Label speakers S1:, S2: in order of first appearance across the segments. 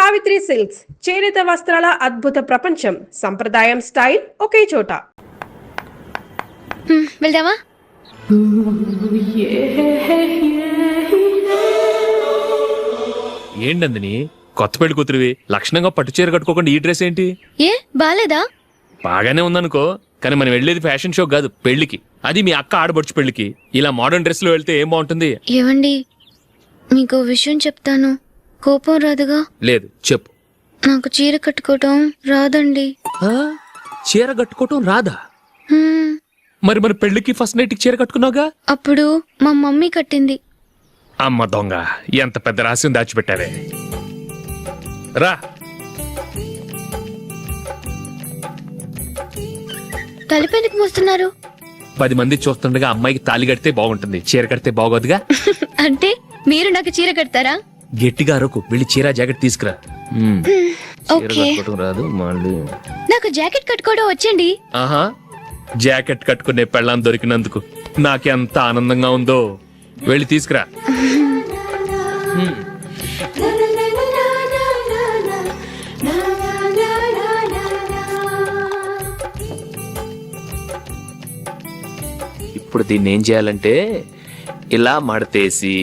S1: Savitri silks చేనేత వస్త్రాల అద్భుత ప్రపంచం. సంప్రదాయం స్టైల్ ఒకే చోట.
S2: వెళ్దామా?
S3: ఏంటందని కొత్త పెళ్లి కూతురివి లక్షణంగా పట్టు చీర కట్టుకోకుండా ఈ డ్రెస్ ఏంటి?
S2: ఏ బాలేదా?
S3: బాగానే ఉందనుకో, కానీ మనం వెళ్ళేది ఫ్యాషన్ షో కాదు, పెళ్లికి. అది మీ అక్క ఆడబడుచు పెళ్లికి. ఇలా మోడర్న్ డ్రెస్ లో వెళ్తే ఏం బాగుంటుంది?
S2: ఏవండి, మీకు విషయం చెప్తాను, కోపం రాదుగా?
S3: లేదు, చెప్పు.
S2: నాకు చీర కట్టుకోవటం రాదండి.
S3: చీర కట్టుకోవటం రాదా? మరి మన పెళ్లికి ఫస్ట్ నైట్ చీర కట్టుకున్నావుగా?
S2: అప్పుడు మా మమ్మీ కట్టింది.
S3: అమ్మ దొంగ, ఎంత పెద్ద రహస్యం దాచిపెట్టావే. రా.
S2: తలపెందుకు మోస్తున్నారు?
S3: 10 మంది చూస్తుండగా అమ్మాయికి తాళి కడితే బాగుంటుంది, చీర కడితే బాగోదుగా.
S2: అంటే మీరు నాకు చీర కడతారా?
S3: గట్టిగా అరకు, వెళ్ళి చీర జాకెట్ తీసుకురా.
S2: ఓకే.
S3: రాదు మళ్ళీ.
S2: నాకు జాకెట్ కట్టుకోవడం వచ్చండి.
S3: ఆహా, జాకెట్ కట్టుకునే పెళ్ళాం దొరికినందుకు నాకెంత ఆనందంగా ఉందో. వెళ్ళి తీసుకురా. ఇప్పుడు దీన్ని ఏం చేయాలంటే ఇలా మడతేసి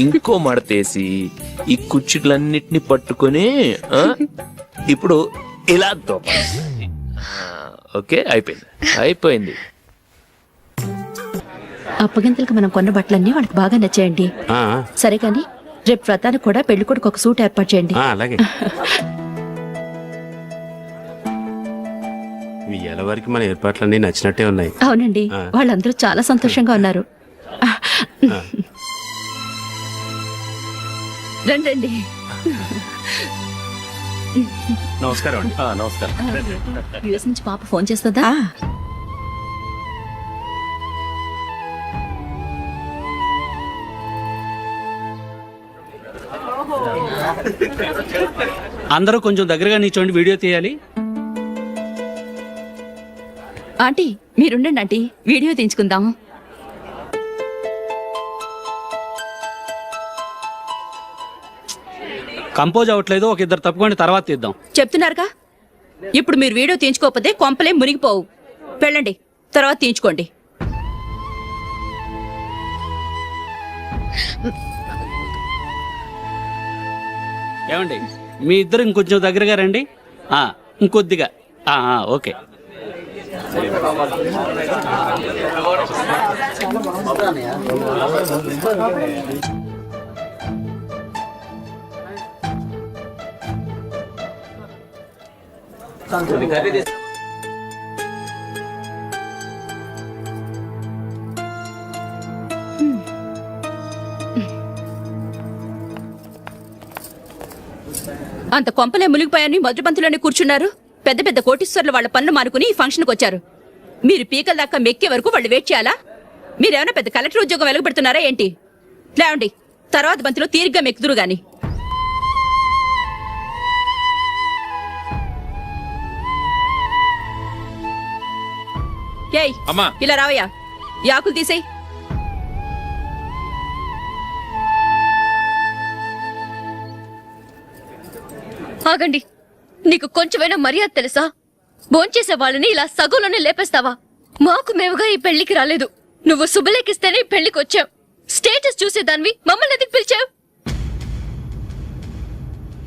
S3: ఇంకో మడతేసి ఈ కుర్చీలన్నిటిని పట్టుకొని ఇప్పుడు ఇలా దోపాలి. ఓకే, అయిపోయింది.
S4: అప్పగింతలకు మనం కొన్న బట్టలన్నీ వాళ్ళకి బాగా నచ్చాయండి. సరే కానీ రేపు వ్రతానికి కూడా పెళ్లి కొడుకు ఒక సూట్ ఏర్పాటు చేయండి.
S5: అలాగే. ఇవాళ వరకు మన ఏర్పాట్లన్నీ నచ్చినట్టే ఉన్నాయి.
S4: అవునండి, వాళ్ళందరూ చాలా సంతోషంగా ఉన్నారు. రండి.
S5: నమస్కారం అండి. నమస్కారం.
S4: యూఎస్ నుంచి పాప ఫోన్ చేస్తుందా?
S6: అందరూ కొంచెం దగ్గరగా నిల్చోండి, వీడియో తీయాలి.
S4: ఆంటీ మీరుండండి ఆంటీ, వీడియో తీయించుకుందాం.
S6: కంపోజ్ అవ్వట్లేదు, ఒక ఇద్దరు తప్పుకోండి, తర్వాత తీద్దాం.
S4: చెప్తున్నారుగా, ఇప్పుడు మీరు వీడియో తీయించుకోకపోతే కొంపలే మునిగిపోవు. వెళ్ళండి, తర్వాత తీయించుకోండి.
S6: ఏమండి, మీ ఇద్దరు ఇంకొంచెం దగ్గరగా రండి. ఇంకొద్దిగా. ఓకే.
S4: అంత కొంపలే మునిగిపోయాని మొదటి పంతులోనే కూర్చున్నారు. పెద్ద పెద్ద కోటీశ్వర్లు వాళ్ళ పన్ను మానుకుని ఈ ఫంక్షన్కి వచ్చారు. మీరు పీకల దాకా మెక్కే వరకు వాళ్ళు వెయిట్ చేయాలా? మీరేమైనా పెద్ద కలెక్టర్ ఉద్యోగం వెలుగుపెడుతున్నారా ఏంటి? లేవండి, తర్వాత బంతిలో తీరిగ్గా మెక్కుదురు గాని. ఏయ్, ఇలా రావయ్యా, యాకులు తీసేయ్.
S2: ఆగండి, నీకు కొంచెమైనా మర్యాద తెలుసా? భోంచేసే వాళ్ళని ఇలా సగంలోనే లేపేస్తావా? మాకు మేముగా ఈ పెళ్లికి రాలేదు. నువ్వు శుభలేఖిస్తేనే ఈ పెళ్లికి వచ్చావు. స్టేటస్ చూసేదానివి మమ్మల్ని ఎందుకు పిలిచావు?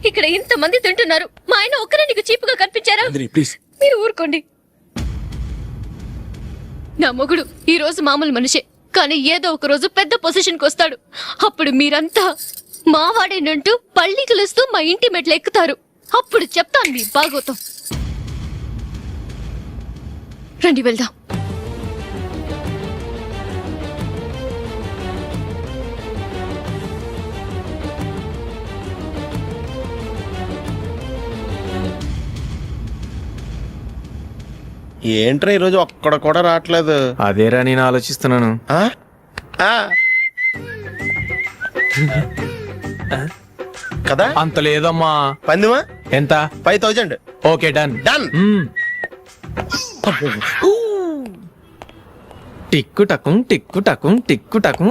S2: ఇక్కడ ఇంతమంది తింటున్నారు, మా ఆయన ఒక్కరే నీకు చీపుగా కనిపించారా? మీరు ఊరుకోండి. నా మొగుడు ఈ రోజు మామూలు మనిషే, కానీ ఏదో ఒక రోజు పెద్ద పొజిషన్కి వస్తాడు. అప్పుడు మీరంతా మావాడేనంటూ పళ్ళి కలుస్తూ మా ఇంటి మెట్లు ఎక్కుతారు. అప్పుడు చెప్తాను మీ బాగోతం. రండి వెళ్దాం.
S7: ఏంట్రా ఈరోజు ఒక్కడ కూడా రావట్లేదు?
S8: అదేరా నేను ఆలోచిస్తున్నాను.
S7: కదా
S8: అంత లేదమ్మా.
S7: పందిమా
S8: ఎంత?
S7: 5000.
S8: Okay, done. టిక్కు టకుం టిక్కు టకుం టిక్కు టకుం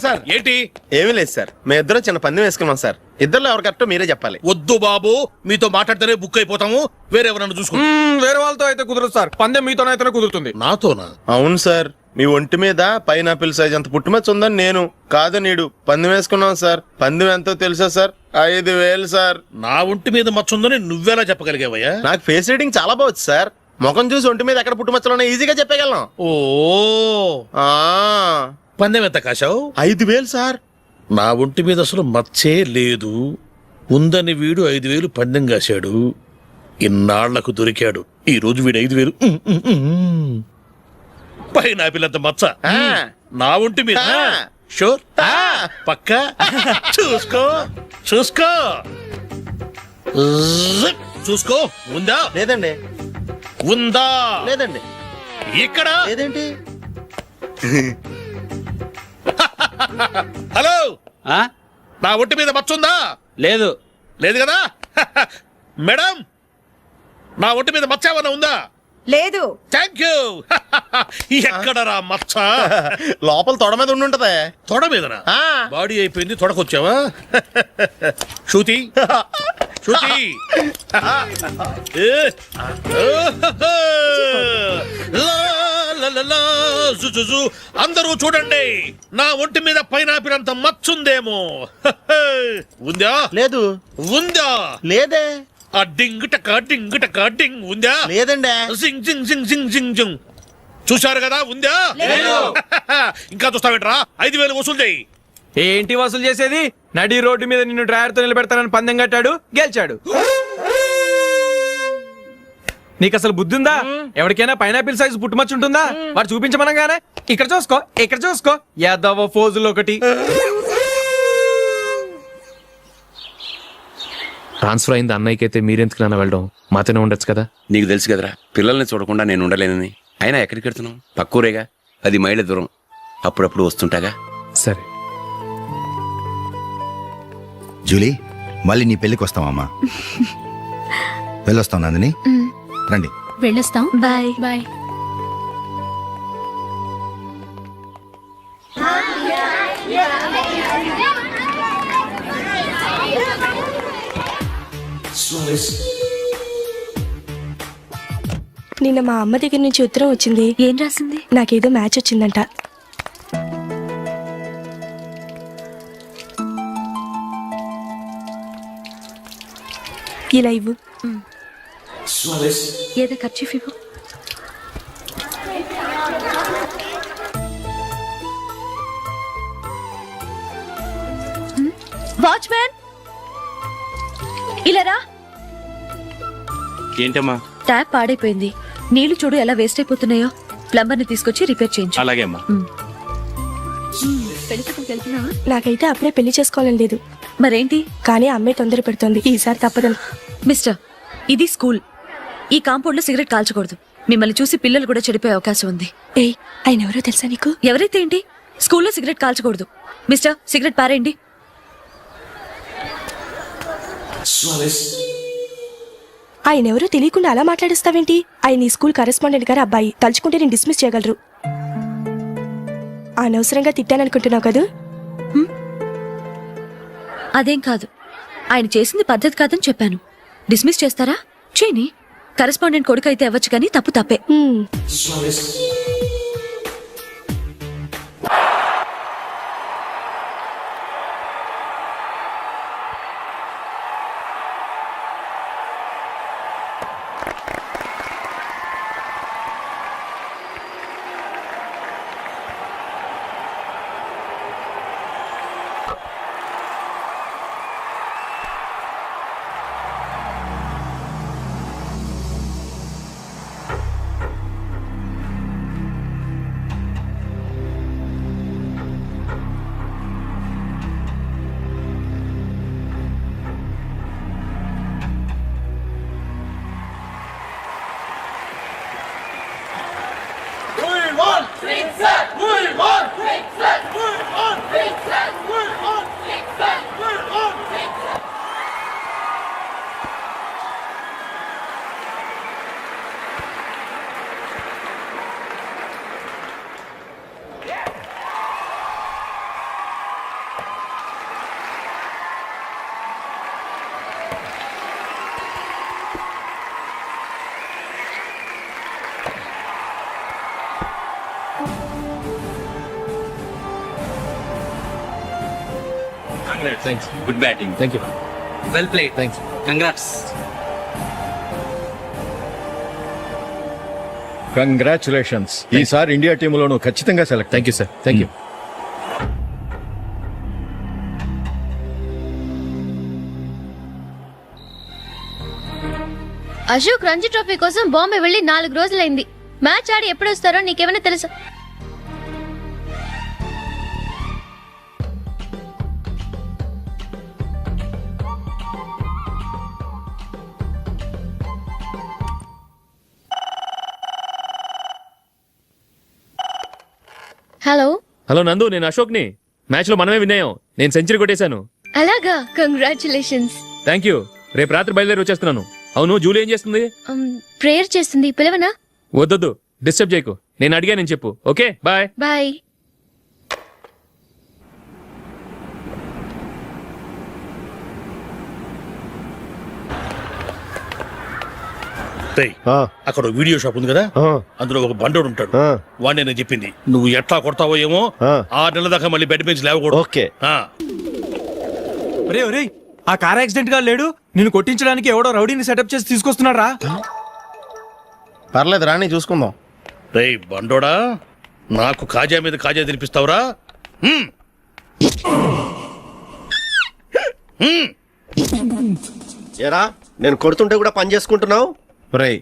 S7: సార్
S5: ఏంటి
S7: ఏమీ లేదు సార్ మేము ఇద్దరు చిన్న పందెం వేసుకున్నాం సార్ ఇద్దరు ఎవరు కరెక్టో మీరే చెప్పాలి.
S5: వద్దు బాబు, మీతో మాట్లాడితేనే బుక్ అయిపోతాము. వేరెవరన్నా చూసుకుంటాం.
S8: వేరే వాళ్ళతో అయితే కుదరదు సార్, పందెం మీతోనైతేనే కుదురుతుంది.
S5: నాతోనా?
S7: అవును సార్, మీ ఒంటి మీద పైనాపిల్ సైజ్ అంత పుట్టుమచ్చ ఉందని నేను కాదు నీడు పందెం వేసుకున్నాం సార్. పందెం ఎంతో తెలుసా సార్? 5,000 సార్.
S5: నా ఒంటి మీద మచ్చ ఉందని నువ్వెలా చెప్పగలిగావయ్యా?
S7: నాకు ఫేస్ రీడింగ్ చాలా బాగుంది సార్. ముఖం చూసి ఒంటి మీద ఎక్కడ పుట్టుమచ్చలో ఈజీగా చెప్పగలను.
S5: ఓ
S7: ఆ,
S5: పందెం ఎంత కాశావు?
S7: 5,000 సార్.
S5: నా ఒంటి మీద అసలు మచ్చే లేదు. ఉందని వీడు 5,000 పందెం కాశాడు. ఇన్నాళ్లకు దొరికాడు. ఈ రోజు వీడు 5,000 పైన పిల్లంత మచ్చ
S7: ఆ.
S5: నా ఒంటి మీద.
S7: ఆ.
S5: షూర్
S7: ఆ.
S5: పక్క చూసుకో చూసుకో జిప్. చూసుకో. ఉందా?
S7: లేదండి.
S5: ఉందా?
S7: లేదండి.
S5: ఇక్కడ
S7: లేదేంటి?
S5: హలో,
S6: ఆ?
S5: నా ఒంటి మీద మచ్చ ఉందా?
S6: లేదు.
S5: లేదు కదా? మేడం, నా ఒంటి మీద మచ్చ ఏమన్నా ఉందా?
S9: లేదు.
S5: Thank you. ఎక్కడరా మచ్చ?
S7: లోపల తొడ మీద ఉండి ఉంటదే.
S5: తొడ మీదనా?
S7: ఆ.
S5: బాడీ అయిపోయింది, తొడకొచ్చావా? శృతి శృతి. ఏ. లా, లా, లా, లా, జు, జు, జు. అందరూ చూడండి, నా ఒంటి మీద పైనాపిల్ అంత మచ్చుందేమో. ఉందా?
S7: లేదు.
S5: ఉందా?
S7: లేదే.
S5: ఆ డింగ్ టక డింగ్ టక డింగ్ ఉందా?
S7: లేదండి.
S5: జింగ్ జింగ్ జింగ్ జింగ్ జింగ్ జింగ్. చూశారు కదా? ఉందా? ఇంకా చూస్తావేంట్రా? 5,000 వసూలు చేయి.
S8: ఏంటి వసూలు చేసేది? నడి రోడ్డు మీద నిన్ను డ్రైవర్తో నిలబెడతానని పందెం కట్టాడు, గెలిచాడు. నీకు అసలు బుద్ధి ఉందా? ఎవరికైనా పైనాపిల్ సైజ్ పుట్టుమచ్చు ఉంటుందా? వాడు చూపించమనగానే ఇక్కడ చూసుకో, ఇక్కడ చూసుకో, యాదవ ఫోజులు ఒకటి.
S3: ట్రాన్స్ఫర్ అయింది అన్నయ్యకి అయితే మీరెందుకు నాన్న వెళ్ళడం? మాతోనే ఉండొచ్చు కదా.
S10: నీకు తెలుసు కదరా, పిల్లల్ని చూడకుండా నేను ఉండలేనని. అయినా ఎక్కడికి వెళ్తున్నావు? పక్కూరేగా, 10 మైళ్ళ దూరం. అప్పుడప్పుడు వస్తుంటాగా.
S3: సరే.
S11: జూలీ, మళ్ళీ నీ పెళ్ళికి వస్తామమ్మా. వెళ్ళొస్తాం నందిని, రండి.
S2: వెళ్ళొస్తాం. Bye bye.
S9: నిన్న మా అమ్మ దగ్గర నుంచి ఉత్తరం వచ్చింది.
S2: ఏం రాసింది?
S9: నాకేదో మ్యాచ్ వచ్చిందంట. ఇలా ఇవ్వు.
S2: ఏదో ఖర్చు ఇవ్వు. వాచ్మ్యాన్, ఇలా రా.
S5: ఏంటమ్మా?
S2: ట్యాప్ పాడైపోయింది. నీళ్లు చూడు ఎలా వేస్ట్ అయిపోతున్నాయో. ప్లంబర్ ని తీసుకొచ్చి రిపేర్ చేయించు.
S5: అలాగే అమ్మా.
S9: నాకైతే అప్పుడే పెళ్లి చేసుకోవాలని లేదు.
S2: మరేంటి?
S9: కానీ అమ్మాయి తొందర పెడుతోంది. ఈసారి తప్పదని.
S2: మిస్టర్, ఇది స్కూల్. ఈ కాంపౌండ్ లో సిగరెట్ కాల్చకూడదు. మిమ్మల్ని చూసి పిల్లలు కూడా చెడిపోయే అవకాశం ఉంది.
S9: ఏయ్, ఆయన ఎవరో తెలుసా నీకు?
S2: ఎవరైతే ఏంటి? స్కూల్లో సిగరెట్ కాల్చకూడదు. మిస్టర్, సిగరెట్ పారేయండి.
S9: ఆయన ఎవరో తెలియకుండా అలా మాట్లాడిస్తావేంటి? ఆయన ఈ స్కూల్ కరెస్పాండెంట్ గారు అబ్బాయి. తలుచుకుంటే నేను డిస్మిస్ చేయగలరు. అనవసరంగా తిట్టాననుకుంటున్నావు కదా?
S2: అదేం కాదు. ఆయన చేసింది పద్ధతి కాదని చెప్పాను. డిస్మిస్ చేస్తారా? చేయని. కరెస్పాండెంట్ కొడుకు అయితే అవ్వచ్చు కానీ తప్పు తప్పే.
S3: Thanks
S6: good batting.
S3: Thank you
S6: well played.
S3: Thanks
S6: congrats.
S11: Congratulations ఈసారి ఇండియా టీంలోను ఖచ్చితంగా select.
S3: Thank you sir thank you.
S2: Ashok Ranji trophy కోసం బాంబే వెళ్ళి 4 రోజులైంది. మ్యాచ్ ఆడి ఎప్పుడు వస్తారో నీకేమైనా తెలుసా? హలో
S3: హలో నందు, నేను అశోక్ని. మ్యాచ్ లో మనమే విన్నాయం. నేను సెంచరీ కొట్టేశాను.
S2: అలాగా, కంగ్రాచులేషన్స్.
S3: Thank you. రేపు రాత్రి బయలుదేరి వచ్చేస్తున్నాను. అవును, జూలీ ఏం చేస్తుంది?
S2: ప్రేయర్ చేస్తుంది, పిలవనా?
S3: వద్దొద్దు, డిస్టర్బ్ చేయకు. నేను అడిగానని చెప్పు. Okay, bye.
S2: బాయ్.
S5: రేయ్, అక్కడ ఓ వీడియో షాప్ ఉంది కదా, అందులో ఒక బండోడు ఉంటాడు. వాడిని నేను చెప్పింది నువ్వు ఎట్లా కొడతావో ఏమో. 6 నెలల దాకా మళ్ళీ బెడ్ బెంచ్ లేవకూడదు.
S7: ఓకే.
S8: ఒరే ఒరే, ఆ కార్ యాక్సిడెంట్ గా లేడు, నిన్ను కొట్టించడానికి ఎవడో రౌడీని సెటప్ చేసి తీసుకొస్తున్నాడు రా.
S7: పర్లేదు రాని చూసుకుందాం.
S5: రేయ్ బండోడా, నాకు కాజా మీద కాజా తినిపిస్తావురా?
S7: ఏరా, నేను కొడుతుంటే కూడా పని చేసుకుంటున్నావు? రేయ్,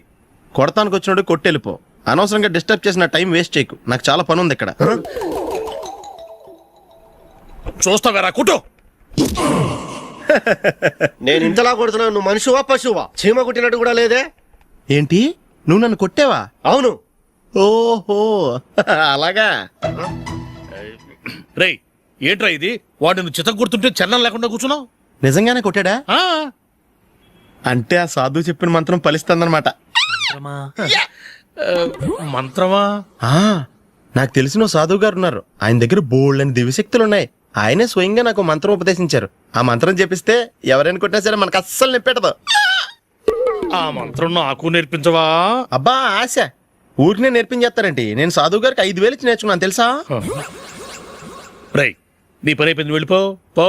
S7: కొడతానికి వచ్చినట్టు కొట్టెళ్ళిపో. అనవసరంగా డిస్టర్బ్ చేసిన టైం వేస్ట్ చేయకు. నాకు చాలా పని ఉంది ఇక్కడ.
S5: చూస్తావారా కుట్టు?
S7: నేను ఇంతలా కొడుతున్నాను, నువ్వు మనిషివా పశువా? చీమ కుట్టినట్టు కూడా లేదే. ఏంటి, నువ్వు నన్ను కొట్టావా? అవును. ఓహో అలాగా.
S5: రేయ్ ఏంట్రా ఇది? వాడు నువ్వు చిత్త గుర్తుంటే చలనం లేకుండా కూర్చున్నావు.
S7: నిజంగానే కొట్టాడా? అంటే ఆ సాధువు చెప్పిన మంత్రం ఫలిస్తుందన్నమాట.
S5: మంత్రమా?
S7: నాకు తెలిసిన సాధువు గారు ఉన్నారు. ఆయన దగ్గర బోల్డ్ అని దివ్యశక్తులు ఉన్నాయి. ఆయనే స్వయంగా నాకు మంత్రం ఉపదేశించారు. ఆ మంత్రం చెప్పిస్తే ఎవరైనా కొట్టినా సరే మనకు అస్సలు నిప్పెట్టదు.
S5: ఆ మంత్రం నాకు నేర్పించవా?
S7: అబ్బా ఆశ, ఊరినే నేర్పించేస్తారండి. నేను సాధువు గారికి 5,000 ఇచ్చి నేర్చుకున్నాను తెలుసా?
S5: రేయ్, నీ పని అయిపోయింది, వెళ్ళిపో. పో.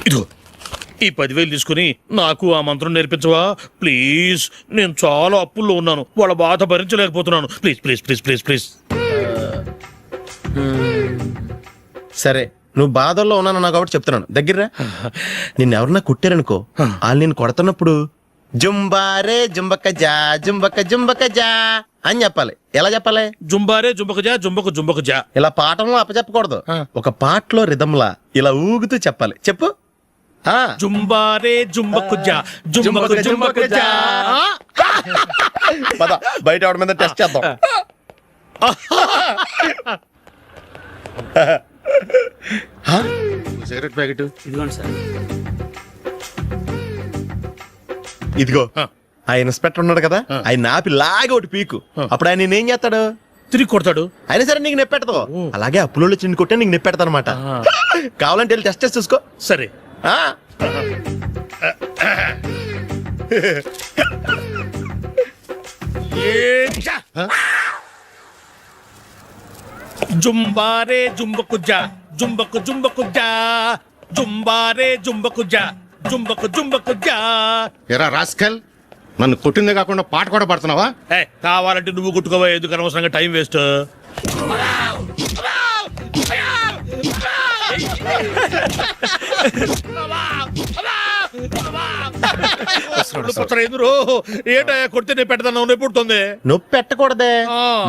S5: ఇదిగో ఈ 10,000 తీసుకుని నాకు ఆ మంత్రం నేర్పించవా ప్లీజ్? నేను చాలా అప్పుల్లో ఉన్నాను, వాళ్ళ బాధ భరించలేకపోతున్నాను. Please please please please please.
S7: సరే, నువ్వు బాధల్లో ఉన్నాను నాకు కాబట్టి చెప్తున్నాను. దగ్గర నిన్ను ఎవరన్నా కుట్టారనుకో, వాళ్ళు నేను కొడుతున్నప్పుడు జుంబారే జుంబక జా జుంబక జుంబక జా అని చెప్పాలి. ఎలా చెప్పాలి?
S5: జుంబారే జుంబక జా జుంబకు జుంబకు జా.
S7: ఇలా పాఠంలో అప్పచెప్పకూడదు. ఒక పాటలో రిధంలా ఇలా ఊగుతూ చెప్పాలి. చెప్పు.
S5: జుంబారే జుంబకు జా జుంబకు జుంబకు జా.
S7: పద, బయట ఎవరి మీద టెస్ట్ చేద్దాం. సిగరెట్ ప్యాకెట్
S6: ఇదిగోండి సార్.
S7: ఇదిగో. ఆ ఇన్స్పెక్టర్ ఉన్నాడు కదా, ఆయన నాపి లాగే ఒకటి పీకు. అప్పుడు ఆయన నేనేం చేస్తాడు?
S5: తిరిగి కొడతాడు.
S7: అయినా సరే నీకు నెప్పెడతావు. అలాగే అప్పులో చిన్న కొట్టే నీకు నెప్పెడతా అనమాట. కావాలంటే వెళ్ళి టెస్ట్ చేసి చూసుకో.
S5: సరే. జుంబారే జుంబకు జా జుంబకు జుంబకు జా జుంబారే జుంబకు జా జుంబకు జుంబకు జా.
S11: ఎరా రాస్కల్, నన్ను కొట్టిందే కాకుండా పాట కూడా పడుతున్నావా?
S5: కావాలంటే నువ్వు కుట్టుకోవా, ఎందుకు అనవసరంగా టైం వేస్ట్. ఏంటో కొడితే నేను పెడతాను, నొప్పి పుడుతుంది.
S7: నొప్పి పెట్టకూడదే.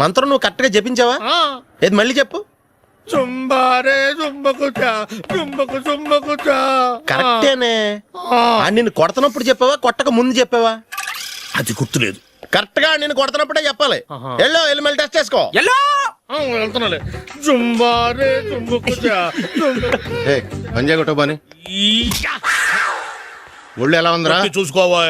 S7: మంత్రం నువ్వు కరెక్ట్ గా జపించావా? ఏది మళ్ళీ చెప్పు.
S5: జుంబారే జుంబకు జా జుంబకు జుంబకు జా.
S7: కరెక్టేనే. నిన్ను కొడుతున్నప్పుడు చెప్పావా, కొట్టక ముందు చెప్పావా?
S5: అది గుర్తులేదు.
S7: కరెక్ట్ గా నేను కొడుతున్నప్పుడే చెప్పాలి. వెళ్ళి మళ్ళీ టెస్ట్ చేసుకో.
S5: వెళ్తున్నాలే. జుంబారే జుంబకు జా.
S11: పంజాయ్ కొట్టబాని ఒళ్ళు ఎలా ఉందిరా
S5: చూసుకోవా.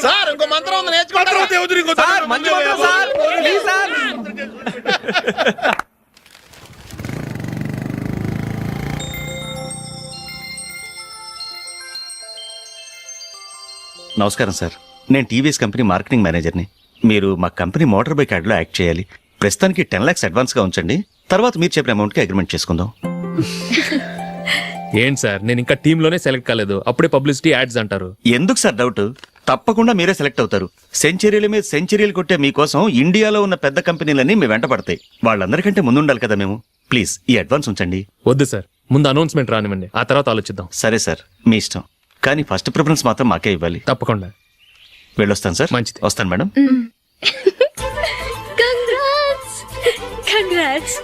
S7: సార్ ఇంకో మంత్రం ఉంది, నేర్చుకుంటారా?
S12: నమస్కారం సార్, నేను టీవీఎస్ కంపెనీ మార్కెటింగ్ మేనేజర్ని. మీరు మా కంపెనీ మోటార్ బైక్ యాడ్లో యాక్ట్ చేయాలి. ప్రస్తుతానికి 10 lakhs అడ్వాన్స్గా ఉంచండి, తర్వాత మీరు చెప్పిన అమౌంట్కి అగ్రిమెంట్ చేసుకుందాం.
S3: ఏంటి సార్, నేను ఇంకా టీంలోనే సెలెక్ట్ కాలేదు, అప్పుడే పబ్లిసిటీ యాడ్స్ అంటారు.
S12: ఎందుకు సార్ డౌట్? తప్పకుండా మీరే సెలెక్ట్ అవుతారు. సెంచరీల మీద సెంచరీలు కొట్టే మీకోసం ఇండియాలో ఉన్న పెద్ద కంపెనీలన్నీ మీ వెంట పడతాయి. వాళ్ళందరికంటే ముందుండాలి కదా మేము. ప్లీజ్ ఈ అడ్వాన్స్ ఉంచండి.
S3: వద్దు సార్, ముందు అనౌన్స్మెంట్ రానివ్వండి, ఆ తర్వాత ఆలోచిద్దాం.
S12: సరే సార్, మీ ఇష్టం, కానీ ఫస్ట్ ప్రిఫరెన్స్ మాత్రం మాకే ఇవ్వాలి.
S3: తప్పకుండా.
S12: వెళ్ళొస్తాను సార్.
S3: మంచిది.
S12: వస్తాను madam.
S2: Congrats congrats.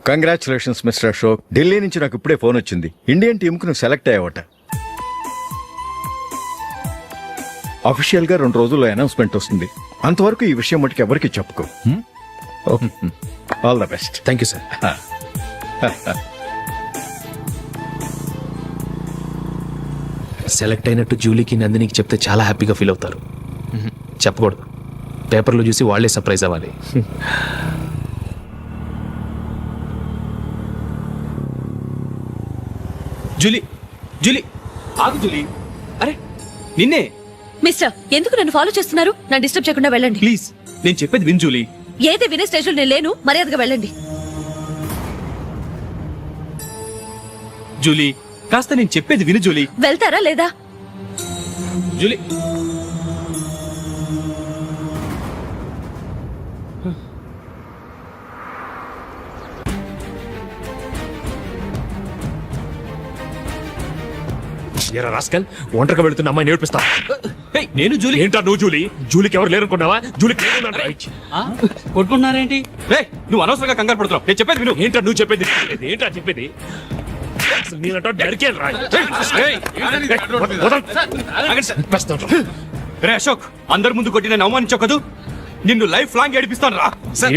S11: Congratulations mister Ashok. Delhi నుంచి నాకు ఇప్పుడే ఫోన్ వచ్చింది. ఇండియన్ టీంకు నువ్వు సెలెక్ట్ అయ్యావట. అఫీషియల్ గా 2 రోజుల్లో అనౌన్స్మెంట్ వస్తుంది. అంతవరకు ఈ విషయం మటుకు ఎవరికి చెప్పుకో. All the best.
S3: Thank you sir. Select అయినట్టు జూలీకి నందినికి చెప్తే చాలా హ్యాపీగా ఫీల్ అవుతారు. చెప్పకూడదు, పేపర్లో చూసి వాళ్ళే సర్ప్రైజ్ అవ్వాలి.
S8: జూలీ, జూలీ, ఆగు జూలీ. అరే నిన్నే.
S4: మిస్టర్, ఎందుకు నన్ను ఫాలో చేస్తున్నారు? నన్ను డిస్టర్బ్ చేయకుండా వెళ్ళండి
S8: ప్లీజ్, నేను చెప్పేది విన్ జూలీ.
S4: ఏది వినే స్టేజ్ లో నేను లేను. మర్యాదగా వెళ్ళండి.
S8: జూలీ, కాస్త నేను చెప్పేది విను జూలీ.
S4: వెళ్తారా లేదా?
S8: జూలీ,
S3: ఎరా రాస్కల్, ఒంటరిగా వెళుతున్న అమ్మాయి నేర్పిస్తా.
S8: నేను జూలీ.
S3: ఏంటా నువ్వు జూలీ? జూలీకి ఎవరు లేరనుకున్నావా? జూలీకి
S6: కొట్టుకుంటున్నారేంటి?
S8: నువ్వు అనవసరంగా కంగారు పడుతున్నావు. నేను చెప్పేది విను.
S3: ఏంటా నువ్వు చెప్పేది? ఏంటా చెప్పేది? నేనంటా డరికేను రా.
S8: రే అశోక్, అందరి ముందు కొట్టి నేను అవమానించావు కదూ. నిన్ను లైఫ్ లాంగ్ ఏడిపిస్తాను రా.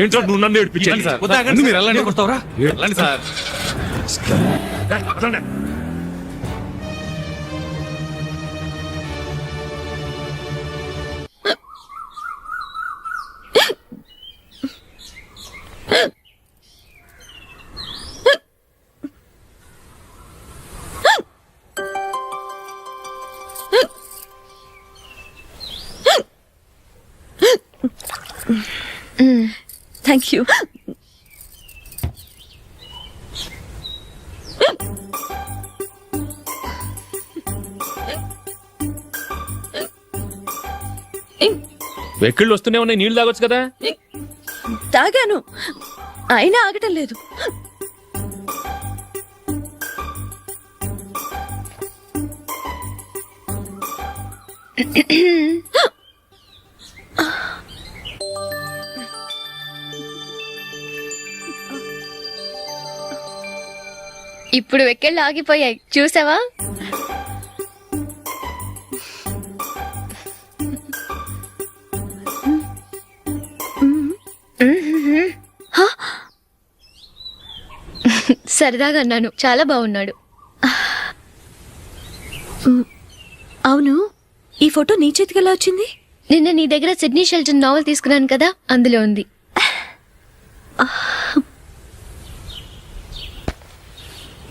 S3: ఏంటో నువ్వు నన్ను ఏడిపించాలి.
S8: కొడతావురా?
S2: Thank you.
S3: వెక్కిళ్ళు వస్తూనే ఉన్నాయి, నీళ్లు తాగొచ్చు కదా.
S2: తాగాను, అయినా ఆగటం లేదు. ఇప్పుడు వెక్కిళ్ళు ఆగిపోయాయి, చూసావా? సరదాగా అన్నాను, చాలా బాగున్నాడు.
S9: అవును, ఈ ఫోటో నీ చేతికి ఎలా వచ్చింది?
S2: నిన్న నీ దగ్గర సిడ్నీ షెల్టన్ నావెల్ తీసుకున్నాను కదా, అందులో ఉంది.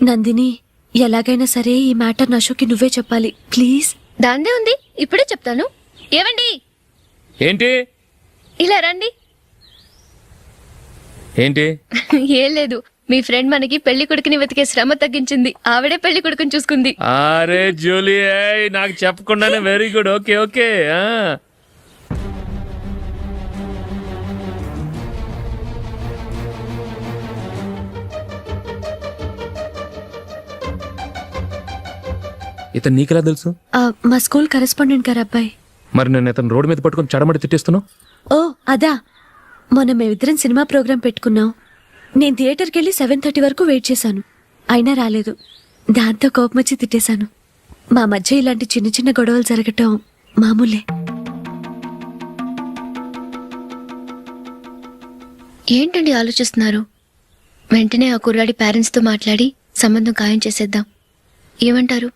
S9: నందిని, ఎలాగైనా సరే ఈ మ్యాటర్ అశోక్కి నువ్వే చెప్పాలి ప్లీజ్.
S2: దాందే ఉంది, ఇప్పుడే చెప్తాను. ఏవండి,
S3: ఏంటి?
S2: ఇలా రండి.
S3: ఏంటి?
S2: ఏం లేదు, మీ ఫ్రెండ్ మనకి పెళ్లి కొడుకుని వెతికే శ్రమ తగ్గించింది. ఆవిడే పెళ్లి కొడుకుని చూసుకుంది.
S3: అరే జూలీ, నాకు చెప్పకుండానే వెరీ గుడ్. Okay okay. ఇతను నీకెలా తెలుసు?
S9: మా స్కూల్ కరెస్పాండెంట్ గారు అబ్బాయి.
S3: మరి నేను ఇతను రోడ్డు మీద పట్టుకుని చడమడి తిట్టేస్తున్నావు.
S9: ఓ అదా, మొన్న మేమిద్దరం సినిమా ప్రోగ్రాం పెట్టుకున్నాం. నేను థియేటర్కి వెళ్ళి 7:30 వరకు వెయిట్ చేశాను, అయినా రాలేదు. దాంతో కోపం వచ్చి తిట్టేశాను. మా మధ్య ఇలాంటి చిన్న చిన్న గొడవలు జరగటం మామూలే.
S2: ఏంటండి ఆలోచిస్తున్నారు? వెంటనే ఆ కుర్రాడి పేరెంట్స్తో మాట్లాడి సంబంధం ఖాయం చేసేద్దాం. ఏమంటారు?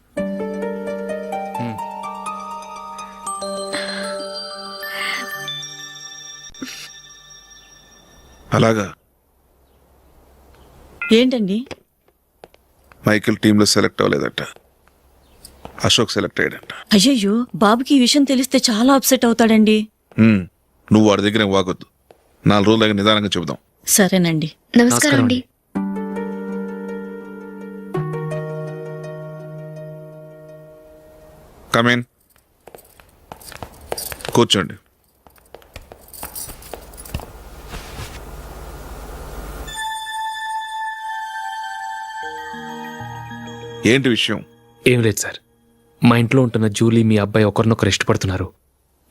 S11: అలాగా.
S4: ఏంటండి?
S5: మైకేల్ టీంలో సెలెక్ట్ అవ్వలేదట, అశోక్ సెలెక్ట్ అయ్యాడంట.
S4: అయ్యయ్యో, బాబుకి ఈ విషయం తెలిస్తే చాలా అప్సెట్ అవుతాడండి.
S5: నువ్వు వాడి దగ్గర వాగొద్దు, 4 రోజుల దగ్గర నిదానంగా చెబుదాం.
S4: సరేనండి.
S2: నమస్కారం అండి.
S5: కమేన్, కూర్చోండి. ఏంటి విషయం?
S3: ఏం లేదు సార్, మా ఇంట్లో ఉంటున్న జూలీ మీ అబ్బాయి ఒకరినొకరు ఇష్టపడుతున్నారు.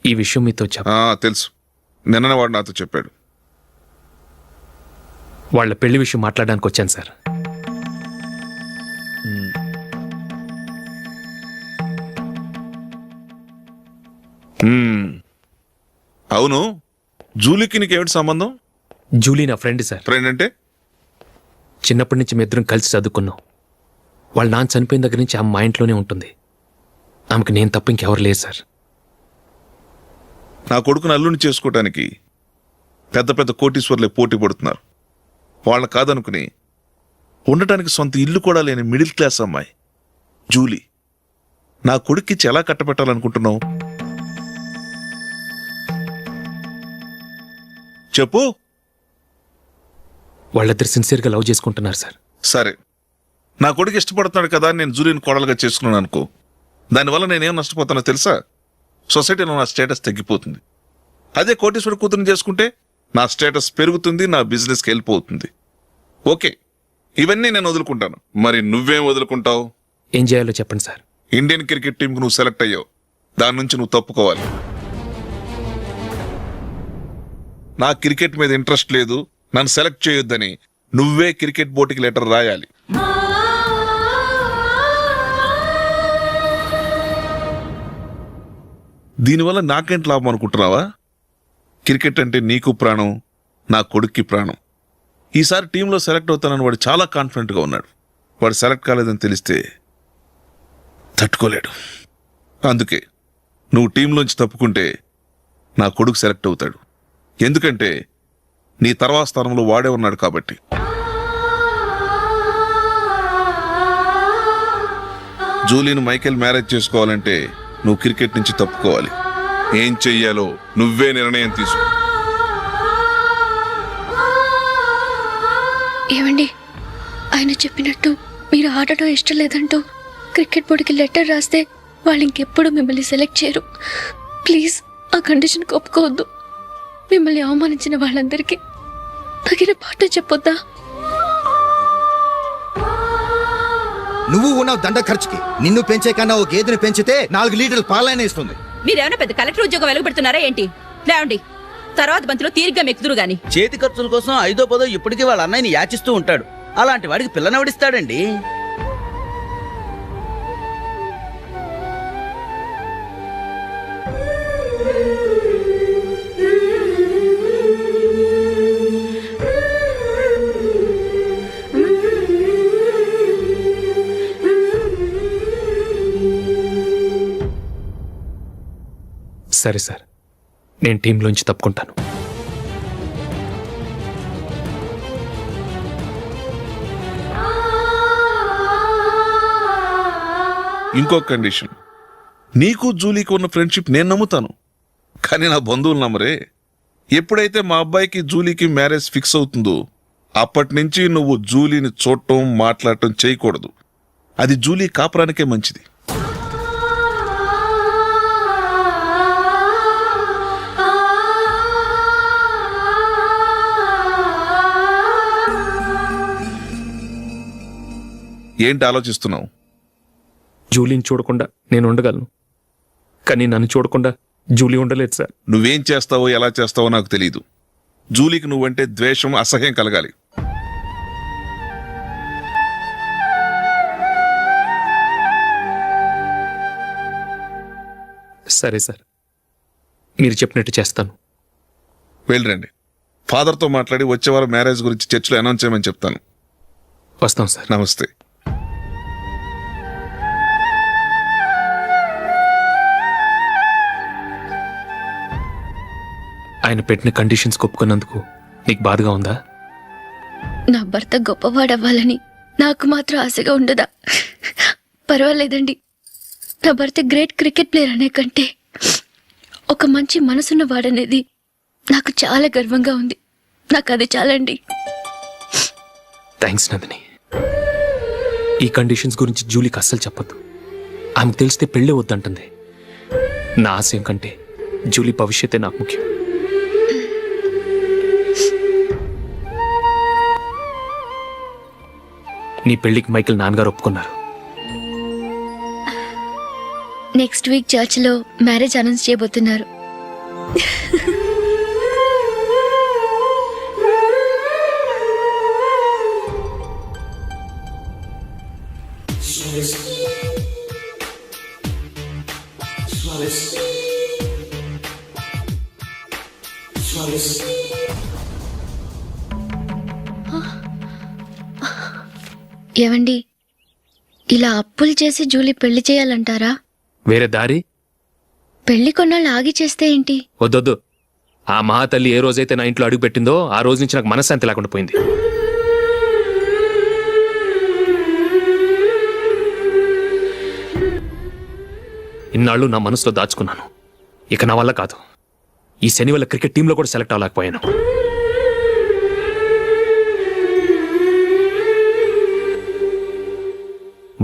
S3: ఈ విషయం మీతో
S5: తెలుసు, నిన్న వాడు నాతో చెప్పాడు.
S3: వాళ్ళ పెళ్లి విషయం మాట్లాడడానికి వచ్చాను సార్.
S5: అవును, జూలీకి నీకేమిటి సంబంధం?
S3: జూలీ నా ఫ్రెండ్ సార్.
S5: ఫ్రెండ్ అంటే?
S3: చిన్నప్పటి నుంచి మీ ఇద్దరం కలిసి చదువుకున్నాం. వాళ్ళ నాన్న చనిపోయిన దగ్గర నుంచి ఆమె మా ఇంట్లోనే ఉంటుంది. ఆమెకు నేను తప్ప ఇంకెవరు లేదు సార్.
S5: నా కొడుకును అల్లుని చేసుకోవటానికి పెద్ద పెద్ద కోటీశ్వర్లే పోటీ పడుతున్నారు. వాళ్ళ కాదనుకుని ఉండటానికి సొంత ఇల్లు కూడా లేని మిడిల్ క్లాస్ అమ్మాయి జూలీ నా కొడుక్కిచ్చి ఎలా కట్టబెట్టాలనుకుంటున్నావు? చెప్పు.
S3: వాళ్ళిద్దరు సిన్సియర్గా లవ్ చేసుకుంటున్నారు సార్.
S5: సరే, నా కొడుకు ఇష్టపడుతున్నాడు కదా అని నేను జూలీని కోడలుగా చేసుకున్నాను అనుకో, దానివల్ల నేనేం నష్టపోతానో తెలుసా? సొసైటీలో నా స్టేటస్ తగ్గిపోతుంది. అదే కోటీశ్వర కూతురుని చేసుకుంటే నా స్టేటస్ పెరుగుతుంది, నా బిజినెస్కి వెళ్ళిపోతుంది. ఓకే, ఇవన్నీ నేను వదులుకుంటాను. మరి నువ్వేం వదులుకుంటావు?
S3: ఏం చేయాలో చెప్పండి సార్.
S5: ఇండియన్ క్రికెట్ టీంకి నువ్వు సెలెక్ట్ అయ్యావు, దాని నుంచి నువ్వు తప్పుకోవాలి. నా క్రికెట్ మీద ఇంట్రెస్ట్ లేదు, నన్ను సెలెక్ట్ చేయొద్దని నువ్వే క్రికెట్ బోర్డుకి లెటర్ రాయాలి. దీనివల్ల నాకేంటి లాభం అనుకుంటున్నావా? క్రికెట్ అంటే నీకు ప్రాణం, నా కొడుక్కి ప్రాణం. ఈసారి టీంలో సెలెక్ట్ అవుతానని వాడు చాలా కాన్ఫిడెంట్గా ఉన్నాడు. వాడు సెలెక్ట్ కాలేదని తెలిస్తే తట్టుకోలేడు. అందుకే నువ్వు టీంలోంచి తప్పుకుంటే నా కొడుకు సెలెక్ట్ అవుతాడు. ఎందుకంటే నీ తర్వాత స్థానంలో వాడే ఉన్నాడు కాబట్టి. జూలీని మైకేల్ మ్యారేజ్ చేసుకోవాలంటే నువ్వు క్రికెట్ నుంచి తప్పుకోవాలి. ఏం చెయ్యాలో నువ్వే నిర్ణయం తీసుకో.
S2: ఏమండి, ఆయన చెప్పినట్టు మీరు ఆడటం ఇష్టం లేదంటూ క్రికెట్ బోర్డుకి లెటర్ రాస్తే వాళ్ళు ఇంకెప్పుడు మిమ్మల్ని సెలెక్ట్ చేయరు. ప్లీజ్ ఆ కండిషన్కి ఒప్పుకోవద్దు. మిమ్మల్ని అవమానించిన వాళ్ళందరికీ తగిన పాట చెప్పొద్దా?
S13: నువ్వు ఉన్నావు దండ ఖర్చుకి. నిన్ను పెంచే కన్నా ఓ గేదెని పెంచితే 4 లీటర్లు పాలైన ఇస్తుంది.
S4: మీరేమైనా పెద్ద కలెక్టర్ ఉద్యోగం వెలుగుపెడుతున్నారా ఏంటి? లేవండి, తర్వాత బంతిలో తీరిగ్గా మెక్కుదురు గాని.
S14: చేతి ఖర్చుల కోసం 5ో 10ో ఇప్పటికీ వాళ్ళ అన్నయ్యని యాచిస్తూ ఉంటాడు. అలాంటి వాడికి పిల్లనవడిస్తాడండి.
S3: సరే సార్, నేను టీంలోంచి తప్పుకుంటాను.
S5: ఇంకో కండిషన్, నీకు జూలీకి ఉన్న ఫ్రెండ్షిప్ నేను నమ్ముతాను, కానీ నా బంధువులు నమ్మరే. ఎప్పుడైతే మా అబ్బాయికి జూలీకి మ్యారేజ్ ఫిక్స్ అవుతుందో అప్పటి నుంచి నువ్వు జూలీని చూడటం మాట్లాడటం చేయకూడదు. అది జూలీ కాపురానికే మంచిది. ఏంటి ఆలోచిస్తున్నావు?
S3: జూలీని చూడకుండా నేను ఉండగలను, కానీ నన్ను చూడకుండా జూలీ ఉండలేదు సార్.
S5: నువ్వేం చేస్తావో ఎలా చేస్తావో నాకు తెలియదు. జూలీకి నువ్వంటే ద్వేషం, అసహ్యం కలగాలి.
S3: సరే సార్, మీరు చెప్పినట్టు చేస్తాను.
S5: వెళ్ళండి, ఫాదర్తో మాట్లాడి వచ్చేవారం మ్యారేజ్ గురించి చర్చిలో అనౌన్స్ చేయమని చెప్తాను.
S3: వస్తాం సార్.
S5: నమస్తే.
S3: ఆయన పెట్టిన కండిషన్స్ ఒప్పుకున్నందుకు నీకు బాధగా ఉందా?
S2: నా భర్త గొప్పవాడవ్వాలని నాకు మాత్రం ఆశగా ఉండదా? పర్వాలేదండి. నా భర్త గ్రేట్ క్రికెట్ ప్లేయర్ అనే కంటే ఒక మంచి మనసున్న వాడనేది నాకు చాలా గర్వంగా ఉంది. నాకు అది చాలండి.
S3: థ్యాంక్స్ నందిని. ఈ కండిషన్స్ గురించి జూలీకి అస్సలు చెప్పొద్దు. ఆమెకు తెలిస్తే పెళ్ళే వద్దంటుంది. నా ఆశయం కంటే జూలీ భవిష్యత్తే నాకు ముఖ్యం. నీ పెళ్లికి మైకేల్ నాన్నగారు ఒప్పుకున్నారు.
S2: నెక్స్ట్ వీక్ చర్చిలో మ్యారేజ్ అనౌన్స్ చేయబోతున్నారు. ఏవండి, ఇలా అప్పులు చేసి జూలీ పెళ్లి చేయాలంటారా?
S3: వేరే దారి?
S2: పెళ్లి కొన్నాళ్ళు ఆగి చేస్తే ఏంటి?
S3: వద్దొద్దు. ఆ మహాతల్లి ఏ రోజైతే నా ఇంట్లో అడుగు పెట్టిందో ఆ రోజు నుంచి నాకు మనశ్శాంతి లేకుండా పోయింది. ఇన్నాళ్ళు నా మనసులో దాచుకున్నాను. ఇక నా వల్ల కాదు. ఈ శని వల్ల క్రికెట్ టీంలో కూడా సెలెక్ట్ అవ్వలేకపోయాను.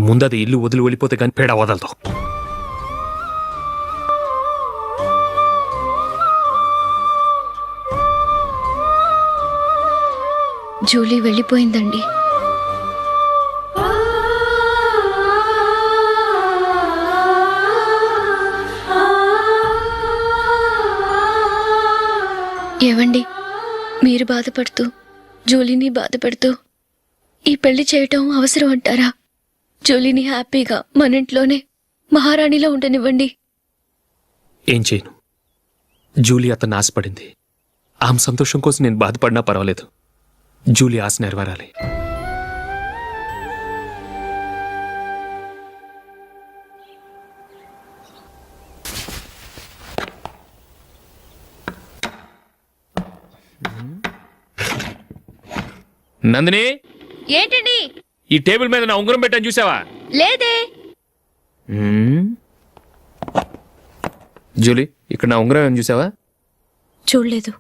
S3: ముందది ఇల్లు వదిలి వెళ్ళిపోతే కానీ పేడ వదలదు.
S2: జూలీ వెళ్ళిపోయిందండి. ఏవండి, మీరు బాధపడుతూ జూలీని బాధపడుతూ ఈ పెళ్లి చేయటం అవసరం అంటారా? జూలీని హ్యాపీగా మన ఇంట్లోనే మహారాణిలో ఉండనివ్వండి.
S3: ఏం చేయను? జూలీ అతన్ని ఆశపడింది. ఆమె సంతోషం కోసం నేను బాధపడినా పర్వాలేదు. జూలీ ఆశ నెరవేరాలి. నందిని,
S2: ఏంటండి?
S3: ఈ టేబుల్ మీద నా ఉంగరం పెట్టాను చూసావా?
S2: లేదే.
S3: జూలీ, ఇక్కడ నా ఉంగరం ఏమని చూసావా?
S9: చూడలేదు.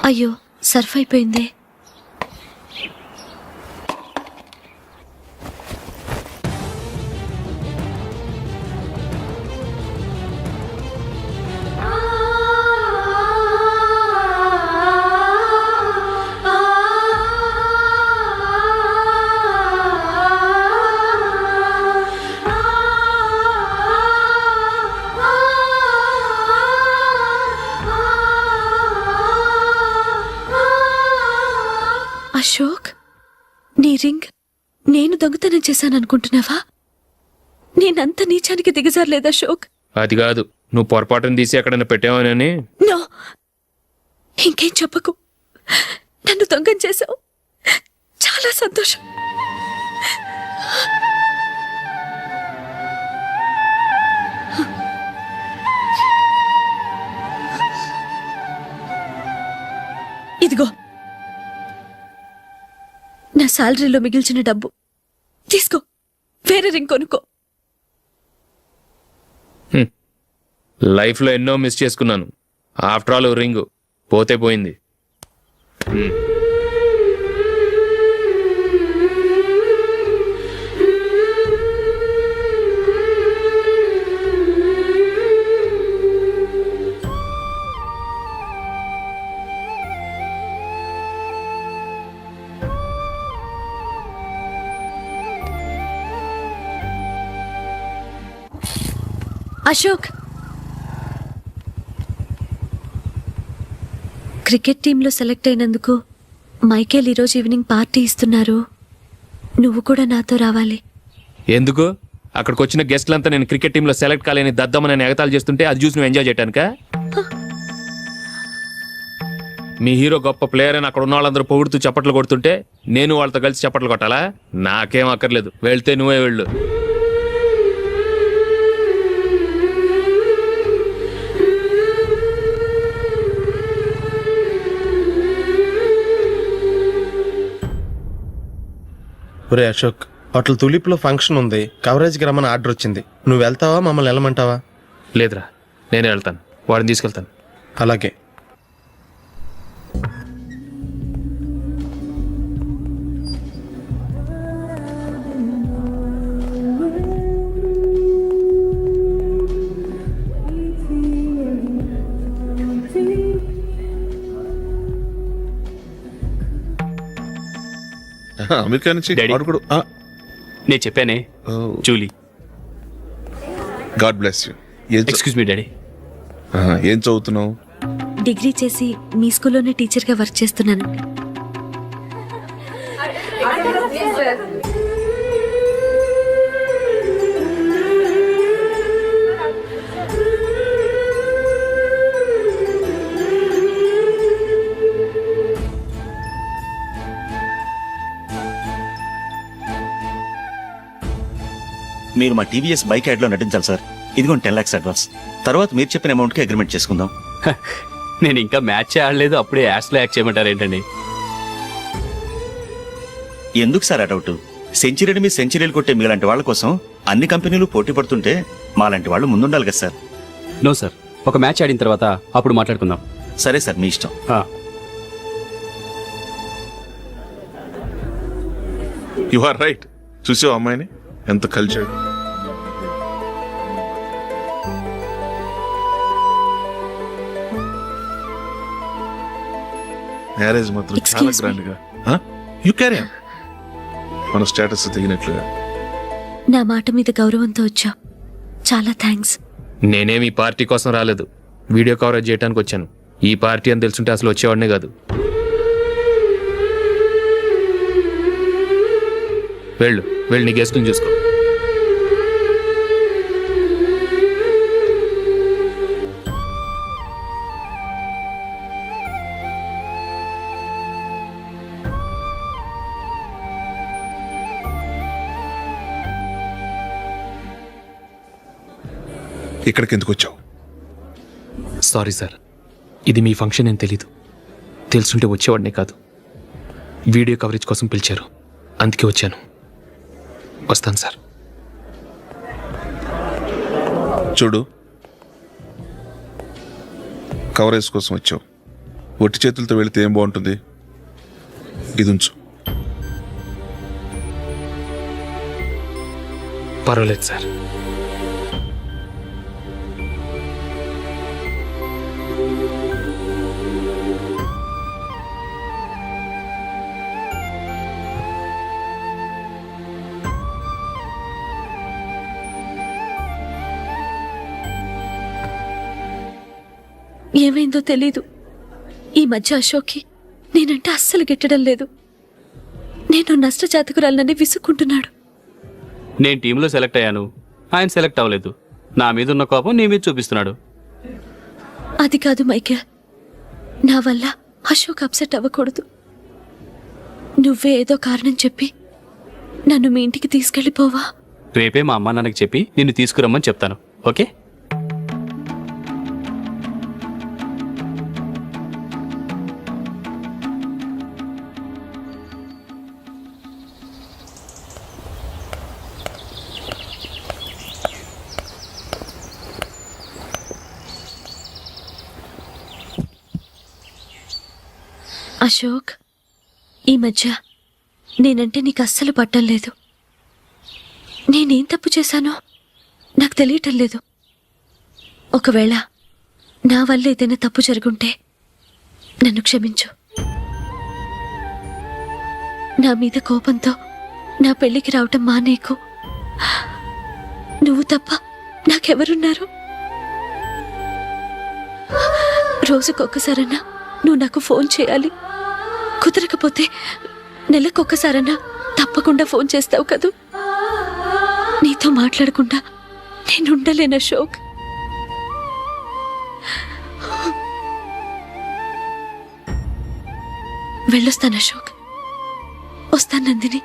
S9: అయ్యో, సర్ఫ్ అయిపోయిందే. అశోక్, నీ రింగ్ నేను దొంగతనం చేశాననుకుంటున్నావా? నేనంత నీచానికి దిగజారలేదు అశోక్.
S3: అది కాదు, నువ్వు పొరపాటును తీసి ఎక్కడైనా పెట్టావని.
S9: నో, ఇంకేం చెప్పకు. నన్ను దొంగం చేశావు. చాలా సంతోషం. ఇదిగో నా శాలరీలో మిగిల్చిన డబ్బు తీసుకో. వేరే రింగ్ కొనుక్కో.
S3: లైఫ్లో ఎన్నో మిస్ చేసుకున్నాను. ఆఫ్టర్ ఆల్ రింగ్ పోతే పోయింది.
S9: అశోక్, క్రికెట్ టీంలో సెలెక్ట్ అయినందుకు మైకేల్ ఈరోజు ఈవినింగ్ పార్టీ ఇస్తున్నారు. నువ్వు కూడా నాతో రావాలి.
S3: ఎందుకు? అక్కడికి వచ్చిన గెస్ట్లంతా నేను క్రికెట్ టీంలో సెలెక్ట్ కాలేని దద్దమని ఎగతాలు చేస్తుంటే అది చూసి నువ్వు ఎంజాయ్ చేయటానికా? మీ హీరో గొప్ప ప్లేయర్ అని అక్కడ ఉన్న వాళ్ళందరూ పొగుడుతూ చప్పట్లు కొడుతుంటే నేను వాళ్ళతో కలిసి చప్పట్లు కొట్టాలా? నాకేం అక్కర్లేదు, వెళ్తే నువ్వే వెళ్ళు.
S7: ఒరే అశోక్, హోటల్ తులిప్లో ఫంక్షన్ ఉంది, కవరేజ్కి రమ్మని ఆర్డర్ వచ్చింది. నువ్వు వెళ్తావా, మమ్మల్ని వెళ్ళమంటావా?
S3: లేదురా, నేనే వెళ్తాను, వాడిని తీసుకెళ్తాను.
S7: అలాగే.
S5: అమెరికా నుంచి వాడు కూడా
S3: నేను చెప్పానే, Julie.
S5: God bless you.
S3: Excuse me daddy.
S5: ఏం చదువుతున్నావు?
S9: డిగ్రీ చేసి మీ స్కూల్లోనే టీచర్గా వర్క్ చేస్తున్నాను.
S12: మీరు మా టీవీఎస్ బైక్ యాడ్లో నటించాలి సార్. ఇదిగోండి 10 lakhs అడ్వాన్స్. తర్వాత మీరు చెప్పిన అమౌంట్కి అగ్రిమెంట్ చేసుకుందాం.
S6: నేను ఇంకా మ్యాచ్ ఆడలేదు, అప్పుడే యాడ్స్లో యాక్ట్ చేయమంటారు ఏంటండి?
S12: ఎందుకు సార్ ఆ డౌట్? సెంచరీని మీ సెంచరీలు కొట్టే మీలాంటి వాళ్ళ కోసం అన్ని కంపెనీలు పోటీ పడుతుంటే మాలాంటి వాళ్ళు ముందుండాలి కదా సార్.
S6: నో సార్, ఒక మ్యాచ్ ఆడిన తర్వాత అప్పుడు మాట్లాడుకుందాం.
S12: సరే సార్, మీ ఇష్టం.
S5: You are right. చూసావు అమ్మాయిని ఎంత కల్చర్. మ్యారేజ్ మాత్రం చాలా గ్రాండ్ గా. You carry on. మన స్టేటస్ తగినట్లుగా.
S9: నా మాట మీద గౌరవంతో వచ్చా, చాలా థ్యాంక్స్.
S3: నేనేమి ఈ పార్టీ కోసం రాలేదు, వీడియో కవరేజ్ చేయడానికి వచ్చాను. ఈ పార్టీ అని తెలుసుంటే అసలు వచ్చేవాడినే కాదు. వెళ్ళు, వెళ్ళి నీ గెస్ట్ని చూసుకో.
S5: ఇక్కడికి ఎందుకు వచ్చావు?
S3: సారీ సార్, ఇది మీ ఫంక్షన్ అని తెలీదు. తెలుసుంటే వచ్చేవాడినే కాదు. వీడియో కవరేజ్ కోసం పిలిచారు, అందుకే వచ్చాను. వస్తాను సార్.
S5: చూడు, కవరేజ్ కోసం వచ్చావు, ఒట్టి చేతులతో వెళితే ఏం బాగుంటుంది? ఇది ఉంచు.
S3: పర్వాలేదు సార్.
S9: ఏమైందో తెలీదు, ఈ మధ్య అశోక్కి నేనంటే అస్సలు గిట్టడం లేదు. నేను నష్టజాతకురాలనని విసుక్కుంటున్నాడు.
S6: నేను టీంలో సెలెక్ట్ అయ్యాను, ఆయన సెలెక్ట్ అవ్వలేదు. నా మీద ఉన్న కోపం నీ మీద చూపిస్తున్నాడు.
S9: అది కాదు మైకేల్, నా వల్ల అశోక్ అప్సెట్ అవ్వకూడదు. నువ్వే ఏదో కారణం చెప్పి నన్ను మీ ఇంటికి తీసుకెళ్ళిపోవా?
S6: రేపే మా అమ్మ నాన్నకి చెప్పి నిన్ను తీసుకురమ్మని చెప్తాను, ఓకే?
S9: అశోక్, ఈ మధ్య నేనంటే నీకు అస్సలు పట్టం లేదు. నేనేం తప్పు చేశానో నాకు తెలియటం లేదు. ఒకవేళ నా వల్ల ఏదైనా తప్పు జరుగుంటే నన్ను క్షమించు. నా మీద కోపంతో నా పెళ్లికి రావటం మానేకు. నువ్వు తప్ప నాకెవరున్నారు? రోజుకొక్కసారన్నా నువ్వు నాకు ఫోన్ చేయాలి. కుదరకపోతే నెలకొక్కసారన్నా తప్పకుండా ఫోన్ చేస్తావు కదూ? నీతో మాట్లాడకుండా నేను ఉండలేను అశోక్. వెళ్ళొస్తాను అశోక్. వస్తాను నందిని.